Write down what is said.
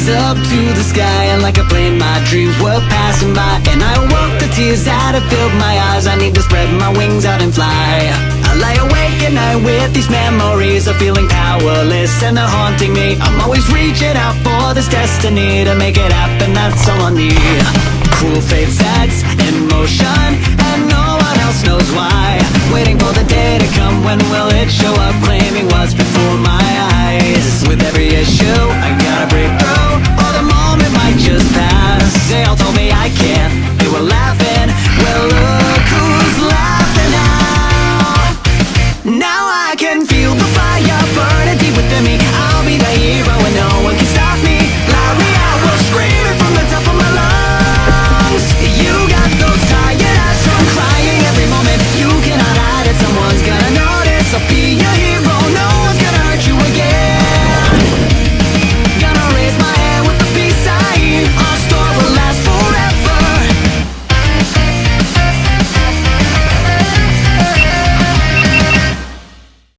rise up to the sky, and like a plane my dreams were passing by. And I awoke, the tears that had filled my eyes. I need to spread my wings out and fly. I lie awake at night with these memories of feeling powerless, and they're haunting me. I'm always reaching out for this destiny to make it happen, that's all I need. Cruel fate sets in motion, and no one else knows why. Waiting for the day to come, when will it show up?